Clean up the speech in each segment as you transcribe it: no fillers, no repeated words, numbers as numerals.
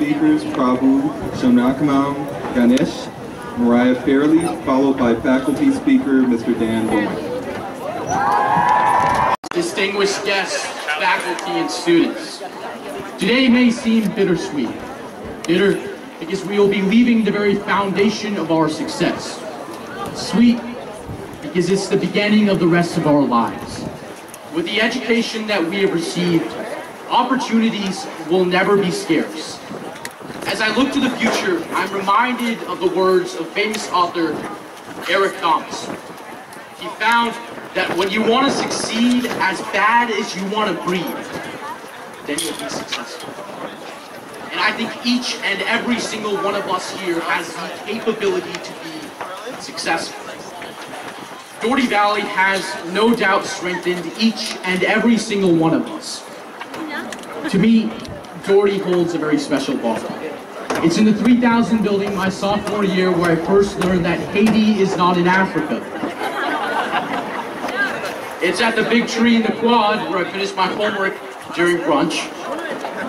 speakers, Prabhu, Shanmukham, Ganesh, Mariah Fairley, followed by faculty speaker, Mr. Dan Bowman. Distinguished guests, faculty, and students. Today may seem bittersweet. Bitter because we will be leaving the very foundation of our success. Sweet because it's the beginning of the rest of our lives. With the education that we have received, opportunities will never be scarce. As I look to the future, I'm reminded of the words of famous author Eric Thomas. He found that when you want to succeed as bad as you want to breathe, then you'll be successful. And I think each and every single one of us here has the capability to be successful. Doherty Valley has no doubt strengthened each and every single one of us. To me, Doherty holds a very special bond. It's in the 3000 building my sophomore year where I first learned that Haiti is not in Africa. It's at the big tree in the quad where I finished my homework during brunch.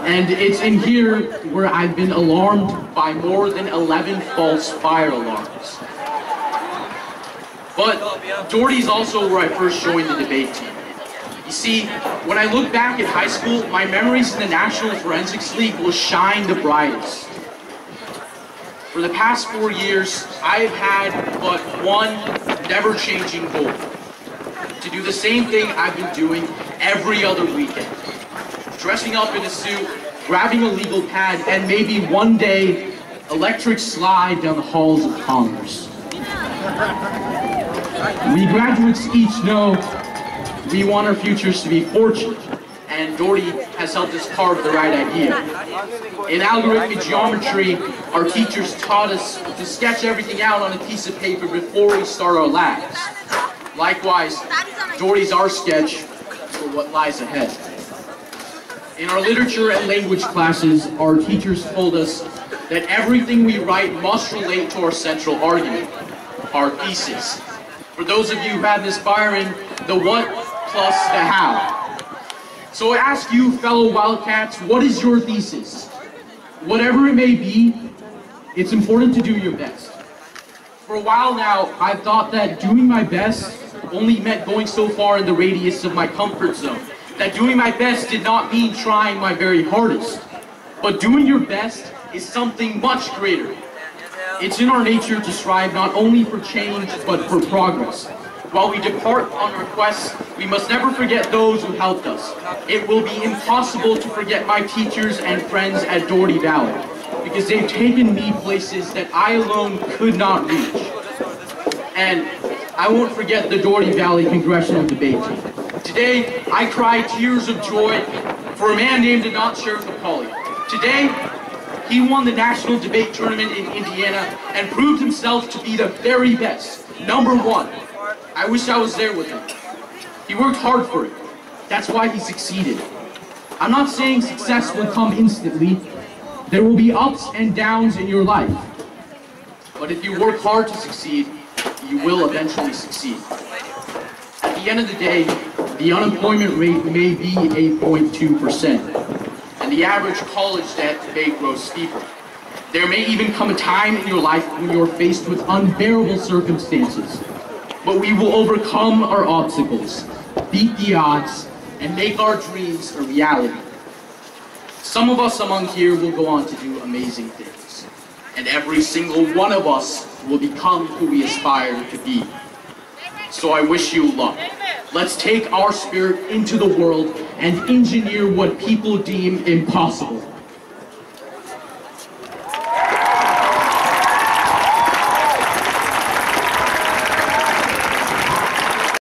And it's in here where I've been alarmed by more than 11 false fire alarms. But Doherty's also where I first joined the debate team. You see, when I look back at high school, my memories in the National Forensics League will shine the brightest. For the past 4 years, I've had but one never-changing goal: to do the same thing I've been doing every other weekend. Dressing up in a suit, grabbing a legal pad, and maybe one day, electric slide down the halls of Congress. We graduates each know we want our futures to be fortunate, and Doherty has helped us carve the right idea. In algorithmic geometry, our teachers taught us to sketch everything out on a piece of paper before we start our labs. Likewise, Doherty's our sketch for what lies ahead. In our literature and language classes, our teachers told us that everything we write must relate to our central argument, our thesis. For those of you who have this firing, the what plus the how. So I ask you, fellow Wildcats, what is your thesis? Whatever it may be, it's important to do your best. For a while now, I've thought that doing my best only meant going so far in the radius of my comfort zone. That doing my best did not mean trying my very hardest. But doing your best is something much greater. It's in our nature to strive not only for change, but for progress. While we depart on our quest, we must never forget those who helped us. It will be impossible to forget my teachers and friends at Doherty Valley, because they've taken me places that I alone could not reach. And I won't forget the Doherty Valley Congressional Debate Team. Today, I cry tears of joy for a man named Anant Sharifapalli. Today, he won the National Debate Tournament in Indiana and proved himself to be the very best, #1. I wish I was there with him. He worked hard for it. That's why he succeeded. I'm not saying success will come instantly. There will be ups and downs in your life. But if you work hard to succeed, you will eventually succeed. At the end of the day, the unemployment rate may be 8.2%, and the average college debt may grow steeper. There may even come a time in your life when you're faced with unbearable circumstances, but we will overcome our obstacles, beat the odds, and make our dreams a reality. Some of us among here will go on to do amazing things, and every single one of us will become who we aspire to be. So I wish you luck. Let's take our spirit into the world and engineer what people deem impossible.